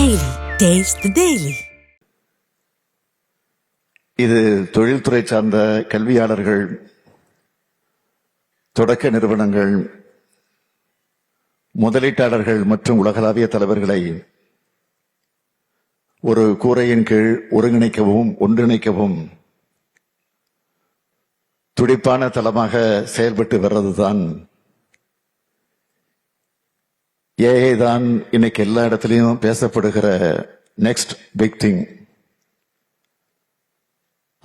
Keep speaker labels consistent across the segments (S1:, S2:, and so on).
S1: Daily. Taste the Daily.
S2: இது தொழில்துறை சார்ந்த கல்வியாளர்கள், தொடக்க நிறுவனங்கள், முதலீட்டாளர்கள் மற்றும் உலகளாவிய தலைவர்களை ஒரு கூரையின் கீழ் ஒருங்கிணைக்கவும் ஒன்றிணைக்கவும் துடிப்பான தளமாக செயல்பட்டு வர்றதுதான் ஏஐ தான். இன்னைக்கு எல்லா இடத்துலையும் பேசப்படுகிற நெக்ஸ்ட் பிக் திங்.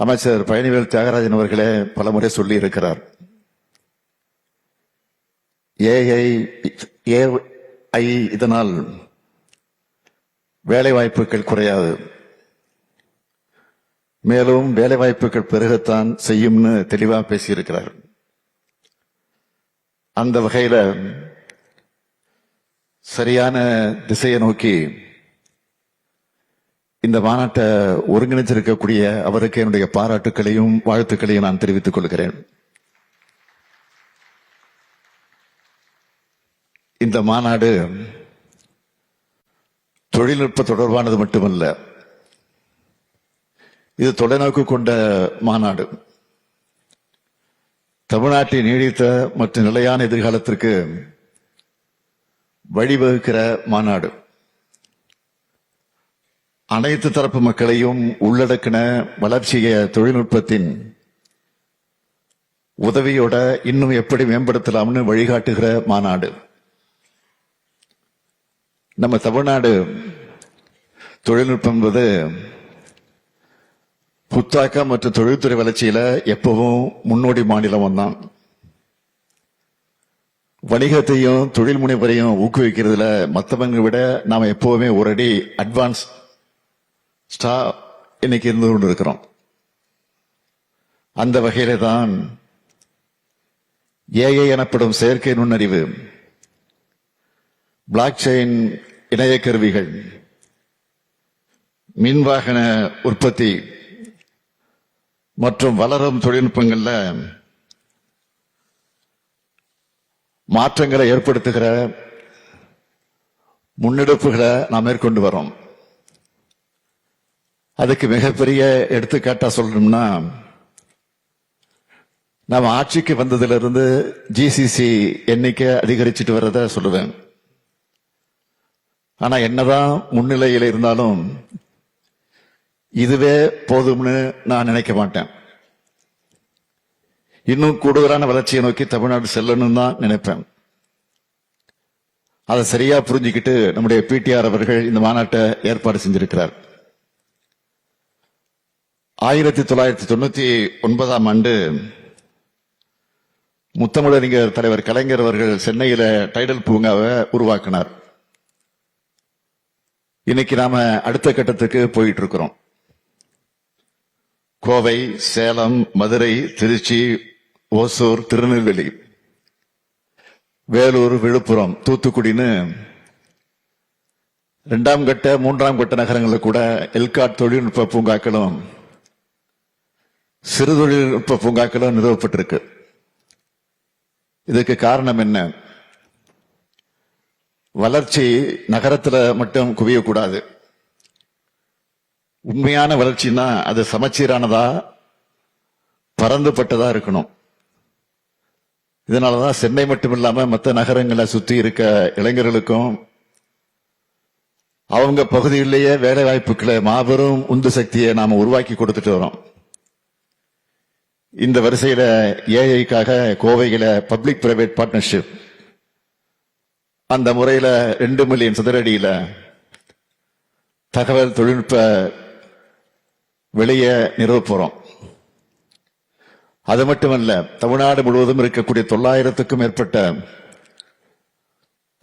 S2: அமைச்சர் பழனிவேல் தியாகராஜன் அவர்களே பல முறை சொல்லி இருக்கிறார், ஏஐ இதனால் வேலை வாய்ப்புகள் குறையாது, மேலும் வேலை வாய்ப்புகள் பெருகத்தான் செய்யும்னு தெளிவா பேசியிருக்கிறார். அந்த வகையில சரியான திசையை நோக்கி இந்த மாநாட்டை ஒருங்கிணைச்சிருக்கக்கூடிய அவருக்கு என்னுடைய பாராட்டுக்களையும் வாழ்த்துக்களையும் நான் தெரிவித்துக் கொள்கிறேன். இந்த மாநாடு தொழில்நுட்ப தொடர்பானது மட்டுமல்ல, இது தொலைநோக்கு கொண்ட மாநாடு. தமிழ்நாட்டின் நீடித்த மற்றும் நிலையான எதிர்காலத்திற்கு வழிவகுக்கிற மாநாடு. அனைத்து தரப்பு மக்களையும் உள்ளடக்கின வளர்ச்சிய தொழில்நுட்பத்தின் உதவியோட இன்னும் எப்படி மேம்படுத்தலாம்னு வழிகாட்டுகிற மாநாடு. நம்ம தமிழ்நாடு தொழில்நுட்பம் என்பது புத்தாக்கம் மற்றும் தொழில்துறை வளர்ச்சியில எப்பவும் முன்னோடி மாநிலம் தான். வணிகத்தையும் தொழில் முனைவரையும் ஊக்குவிக்கிறதுல மற்றவங்க விட நாம எப்பவுமே ஒரு அடி அட்வான்ஸ் இன்னைக்கு இருந்து கொண்டு இருக்கிறோம். அந்த வகையில தான் ஏஐ எனப்படும் செயற்கை நுண்ணறிவு, பிளாக் செயின் இணைய கருவிகள், மின்வாகன உற்பத்தி மற்றும் வளரும் தொழில்நுட்பங்கள்ல மாற்றங்களை ஏற்படுத்துகிற முன்னெடுப்புகளை நாம் மேற்கொண்டு வரோம். அதுக்கு மிகப்பெரிய எடுத்துக்காட்டா சொல்லணும்னா, நாம் ஆட்சிக்கு வந்ததிலிருந்து ஜிசிசி எண்ணிக்கை அதிகரிச்சுட்டு வர்றத சொல்லுவேன். ஆனா என்னதான் முன்னிலையில் இருந்தாலும் இதுவே போதும்னு நான் நினைக்க மாட்டேன். இன்னும் கூடுதலான வளர்ச்சியை நோக்கி தமிழ்நாடு செல்லணும் தான் நினைப்பேன். அதை சரியா புரிஞ்சுக்கிட்டு நம்முடைய பிடிஆர் அவர்கள் இந்த மாநாட்டை ஏற்பாடு செஞ்சிருக்கிறார். 1999 ஆண்டு முத்தமிழறிஞர் தலைவர் கலைஞர் அவர்கள் சென்னையில டைடல் பூங்காவை உருவாக்கினார். இன்னைக்கு நாம அடுத்த கட்டத்துக்கு போயிட்டு இருக்கிறோம். கோவை, சேலம், மதுரை, திருச்சி, ஓசூர், திருநெல்வேலி, வேலூர், விழுப்புரம், தூத்துக்குடின்னு 2ஆம் கட்ட 3ஆம் கட்ட நகரங்களில் கூட எல்காட் தொழில்நுட்ப பூங்காக்களும் சிறு தொழில்நுட்ப பூங்காக்களும் நிறுவப்பட்டிருக்கு. இதுக்கு காரணம் என்ன? வளர்ச்சி நகரத்துல மட்டும் குவியக்கூடாது. உண்மையான வளர்ச்சின்னா அது சமச்சீரானதா, பரந்துபட்டதா இருக்கணும். இதனாலதான் சென்னை மட்டும் இல்லாம மற்ற நகரங்களை சுத்தி இருக்க இளைஞர்களுக்கும் அவங்க பகுதியிலேயே வேலை வாய்ப்புகளை மாபெரும் உந்து சக்தியை நாம உருவாக்கி கொடுத்துட்டு வரோம். இந்த வரிசையில ஏஐக்காக கோவையில பப்ளிக் பிரைவேட் பார்ட்னர்ஷிப், அந்த முறையில 2 மில்லியன் சதுரடியில தகவல் தொழில்நுட்ப வெளியே நிறுவ போறோம். அது மட்டுமல்ல, தமிழ்நாடு முழுவதும் இருக்கக்கூடிய 900க்கும் மேற்பட்ட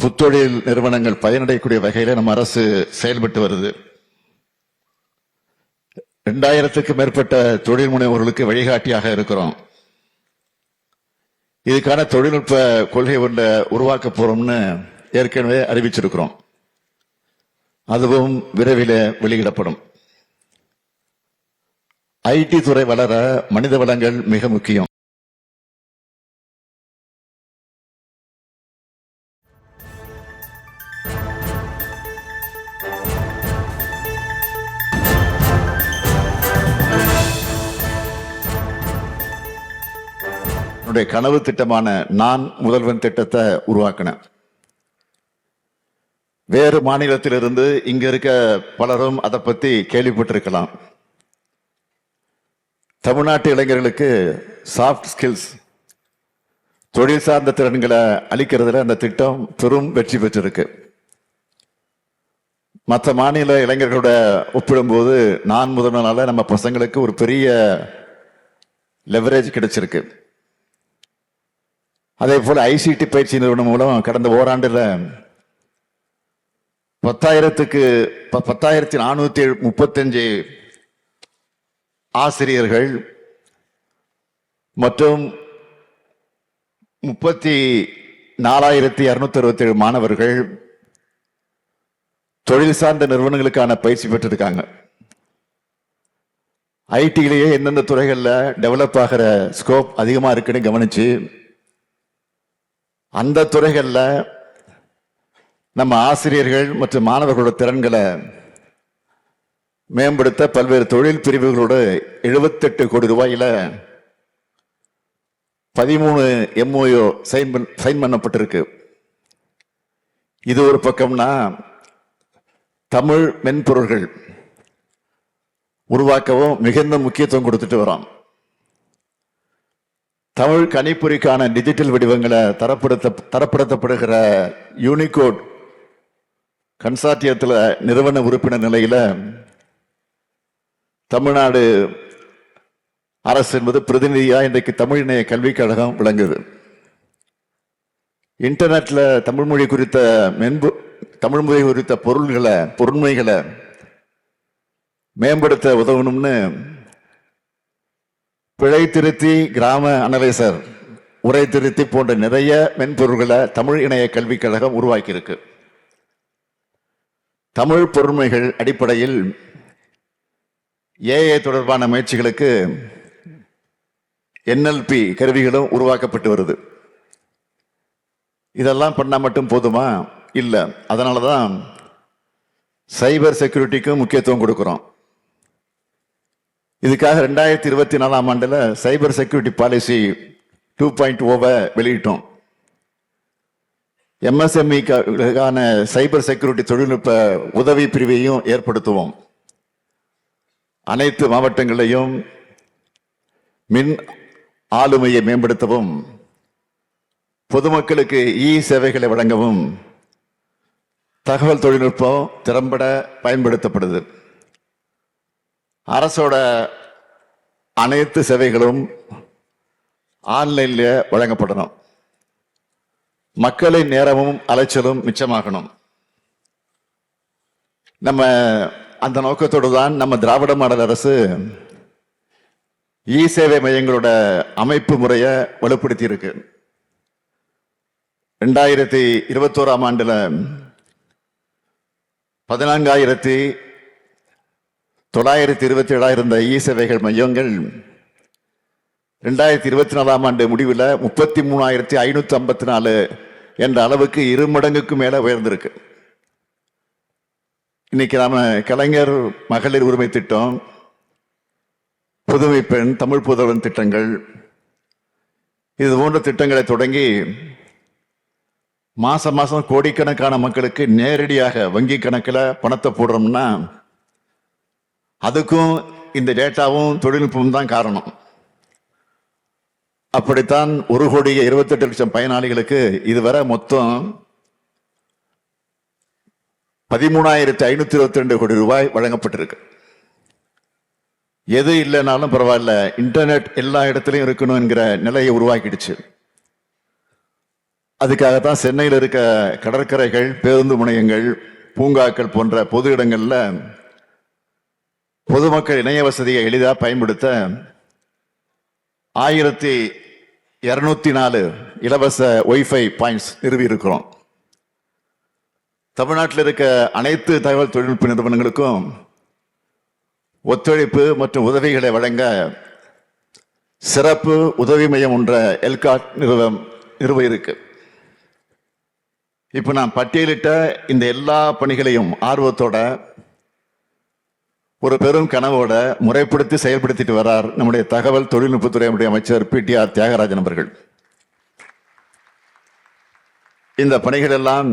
S2: புத்தொழில் நிறுவனங்கள் பயனடையக்கூடிய வகையில நம்ம அரசு செயல்பட்டு வருது. 2000க்கும் மேற்பட்ட தொழில் முனைவோர்களுக்கு வழிகாட்டியாக இருக்கிறோம். இதுக்கான தொழில்நுட்ப கொள்கை ஒன்றை உருவாக்க போறோம்னு ஏற்கனவே அறிவிச்சிருக்கிறோம். அதுவும் விரைவில் வெளியிடப்படும். ஐடி துறை வளர மனித வளங்கள் மிக முக்கியம். என்னுடைய கனவு திட்டமான நான் முதல்வன் திட்டத்தை உருவாக்கினேன். வேறு மாநிலத்திலிருந்து இங்க இருக்க பலரும் அதை பத்தி கேள்விப்பட்டிருக்கலாம். தமிழ்நாட்டு இளைஞர்களுக்கு சாஃப்ட் ஸ்கில்ஸ், தொழில் சார்ந்த திறன்களை அளிக்கிறதுல அந்த திட்டம் பெரும் வெற்றி பெற்றிருக்கு. மற்ற மாநில இளைஞர்களோட ஒப்பிடும்போது நான் முதல்வனால நம்ம பசங்களுக்கு ஒரு பெரிய லெவரேஜ் கிடைச்சிருக்கு. அதே போல ஐசிடி பயிற்சி நிறுவனம் மூலம் கடந்த ஓராண்டுல 10,435 ஆசிரியர்கள் மற்றும் 34,267 மாணவர்கள் தொழில் சார்ந்த நிறுவனங்களுக்கான பயிற்சி பெற்றிருக்காங்க. ஐடியிலேயே எந்தெந்த துறைகள்ல டெவலப் ஆகிற ஸ்கோப் அதிகமா இருக்குன்னு கவனிச்சு அந்த துறைகள்ல நம்ம ஆசிரியர்கள் மற்றும் மாணவர்களோட திறன்களை மேம்படுத்த பல்வேறு தொழில் பிரிவுகளோட 78 கோடி ரூபாயில 13 MOU சைன் பண்ணப்பட்டிருக்கு. இது ஒரு பக்கம்னா, தமிழ் மென்பொருள்கள் உருவாக்கவும் மிகுந்த முக்கியத்துவம் கொடுத்துட்டு வரோம். தமிழ் கணிப்பொறிக்கான டிஜிட்டல் வடிவங்களை தரப்படுத்தப்படுகிற யூனிகோட் கன்சார்டியத்தில் நிறுவன உறுப்பினர் நிலையில தமிழ்நாடு அரசு என்பது பிரதிநிதியா இன்றைக்கு தமிழ் இணைய கல்விக் கழகம் விளங்குது. இன்டர்நெட்ல தமிழ் மொழி குறித்த பொருண்மைகளை மேம்படுத்த உதவணும்னு பிழை திருத்தி, கிராம அனலைசர், உரை திருத்தி போன்ற நிறைய மென்பொருள்களை தமிழ் இணைய கல்விக் கழகம் உருவாக்கியிருக்கு. தமிழ் பொருண்மைகள் அடிப்படையில் ஏஐ தொடர்பான முயற்சிகளுக்கு NLP கருவிகளும் உருவாக்கப்பட்டு வருது. இதெல்லாம் பண்ணா மட்டும் போதுமா? இல்லை. அதனாலதான் சைபர் செக்யூரிட்டிக்கும் முக்கியத்துவம் கொடுக்கிறோம். இதுக்காக 2024 ஆண்டுல சைபர் செக்யூரிட்டி பாலிசி 2.0 வெளியிட்டோம். MSME-க்கான சைபர் செக்யூரிட்டி தொழில்நுட்ப உதவி பிரிவையும் ஏற்படுத்துவோம். அனைத்து மாவட்டங்களையும் மின் ஆளுமையை மேம்படுத்தவும், பொதுமக்களுக்கு சேவைகளை வழங்கவும் தகவல் தொழில்நுட்பம் திறம்பட பயன்படுத்தப்படுது. அரசோட அனைத்து சேவைகளும் ஆன்லைன்ல வழங்கப்படணும். மக்களின் நேரமும் அலைச்சலும் மிச்சமாகணும். நம்ம அந்த நோக்கத்தோடு தான் நம்ம திராவிட மாடல் அரசு சேவை மையங்களோட அமைப்பு முறையை வலுப்படுத்தி இருக்கு. 2021 ஆண்டுல 14,927 இருந்த சேவைகள் மையங்கள் 2024 ஆண்டு முடிவில் 33,554 என்ற அளவுக்கு 2 மடங்குக்கு மேல உயர்ந்திருக்கு. இன்னைக்கு நாம கலைஞர் மகளிர் உரிமை திட்டம், புதுமை பெண், தமிழ் புதல்வன் திட்டங்கள், இது போன்ற திட்டங்களை தொடங்கி மாசம் மாசம் கோடிக்கணக்கான மக்களுக்கு நேரடியாக வங்கி கணக்கில் பணத்தை போடுறோம்னா அதுக்கும் இந்த டேட்டாவும் தொழில்நுட்பமும் தான் காரணம். அப்படித்தான் 1,28,00,000 பயனாளிகளுக்கு இதுவரை மொத்தம் 13,522 கோடி ரூபாய் வழங்கப்பட்டிருக்கு. எது இல்லைனாலும் பரவாயில்ல, இன்டர்நெட் எல்லா இடத்துலையும் இருக்கணும் என்கிற நிலையை உருவாக்கிடுச்சு. அதுக்காகத்தான் சென்னையில் இருக்க கடற்கரைகள், பேருந்து முனையங்கள், பூங்காக்கள் போன்ற பொது இடங்கள்ல பொதுமக்கள் இணைய வசதியை எளிதாக பயன்படுத்த 1,204 இலவச ஒய்ஃபை பாயிண்ட்ஸ் நிறுவி இருக்கிறோம். தமிழ்நாட்டில் இருக்க அனைத்து தகவல் தொழில்நுட்ப நிறுவனங்களுக்கும் ஒத்துழைப்பு மற்றும் உதவிகளை வழங்க சிறப்பு உதவி மையம் ஒன்ற எல்காட் நிறுவ இருக்கு. இப்ப நான் பட்டியலிட்ட இந்த எல்லா பணிகளையும் ஆர்வத்தோட ஒரு பெரும் கனவோட முறைப்படுத்தி செயல்படுத்திட்டு வரார் நம்முடைய தகவல் தொழில்நுட்பத்துறை அமைச்சர் பிடிஆர் தியாகராஜன் அவர்கள். இந்த பணிகள் எல்லாம்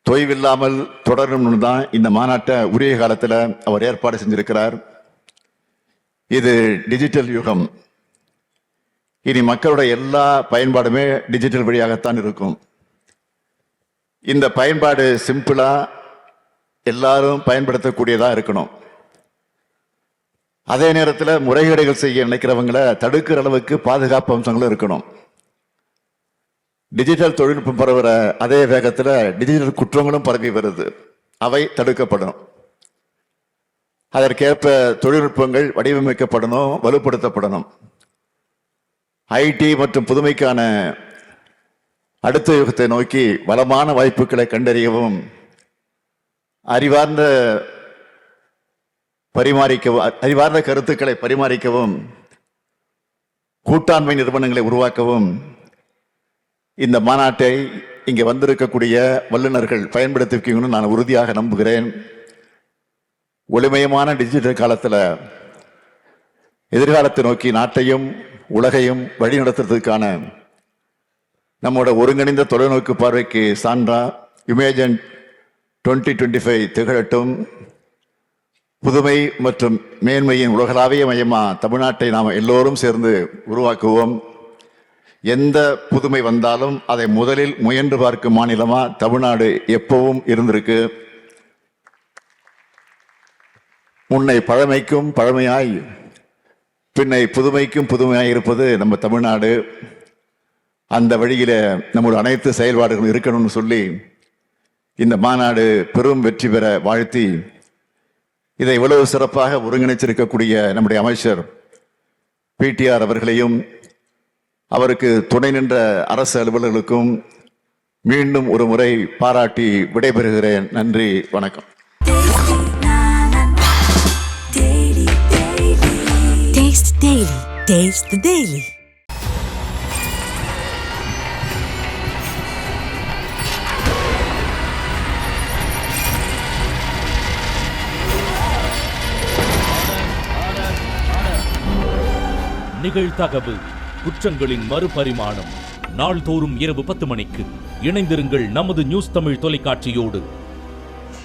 S2: தொய்வில்லாமல் தொடரணும்னு தான் இந்த மாநாட்டை உரிய காலத்தில் அவர் ஏற்பாடு செஞ்சிருக்கிறார். இது டிஜிட்டல் யுகம். இனி மக்களோட எல்லா பயன்பாடுமே டிஜிட்டல் வழியாகத்தான் இருக்கும். இந்த பயன்பாடு சிம்பிளா எல்லாரும் பயன்படுத்தக்கூடியதா இருக்கணும். அதே நேரத்தில் முறைகேடுகள் செய்ய நினைக்கிறவங்களை தடுக்கிற அளவுக்கு பாதுகாப்பு அம்சங்களும் இருக்கணும். டிஜிட்டல் தொழில்நுட்பம் பரவுற அதே வேகத்தில் டிஜிட்டல் குற்றங்களும் பரவி வருது. அவை தடுக்கப்படும். அதற்கேற்ப தொழில்நுட்பங்கள் வடிவமைக்கப்படணும், வலுப்படுத்தப்படணும். ஐடி மற்றும் புதுமைக்கான அடுத்த யுகத்தை நோக்கி வளமான வாய்ப்புகளை கண்டறியவும், அறிவார்ந்த கருத்துக்களை பரிமாறிக்கவும், கூட்டாண்மை நிறுவனங்களை உருவாக்கவும் இந்த மாநாட்டை இங்கே வந்திருக்கக்கூடிய வல்லுநர்கள் பயன்படுத்திக்கணும்னு நான் உறுதியாக நம்புகிறேன். ஒளிமயமான டிஜிட்டல் காலத்தில் எதிர்காலத்தை நோக்கி நாட்டையும் உலகையும் வழிநடத்துறதுக்கான நம்மோட ஒருங்கிணைந்த தொலைநோக்கு பார்வைக்கு சான்றா இமேஜன் 2025 திகழட்டும். புதுமை மற்றும் மேன்மையின் உலகளாவிய மையமா தமிழ்நாட்டை நாம் எல்லோரும் சேர்ந்து உருவாக்குவோம். எந்த புதுமை வந்தாலும் அதை முதலில் முயன்று பார்க்கும் மாநிலமா தமிழ்நாடு எப்பவும் இருந்திருக்கு. முன்னை பழமைக்கும் பழமையாய் பின்னை புதுமைக்கும் புதுமையாய் இருப்பது நம்ம தமிழ்நாடு. அந்த வழியில நம்முடைய அனைத்து செயல்பாடுகளும் இருக்கணும்னு சொல்லி இந்த மாநாடு பெரும் வெற்றி பெற வாழ்த்தி, இதை இவ்வளவு சிறப்பாக ஒருங்கிணைச்சிருக்கக்கூடிய நம்முடைய அமைச்சர் பிடிஆர் அவர்களையும் அவருக்கு துணை நின்ற அரசு அலுவலர்களுக்கும் மீண்டும் ஒரு முறை பாராட்டி விடைபெறுகிறேன். நன்றி, வணக்கம்.
S1: Taste Daily. Taste the Daily.
S3: நிகழ்தகவு குற்றங்களின் மறுபரிமாணம். நாள்தோறும் இரவு 10 மணிக்கு இணைந்திருங்கள் நமது நியூஸ் தமிழ் தொலைக்காட்சியோடு.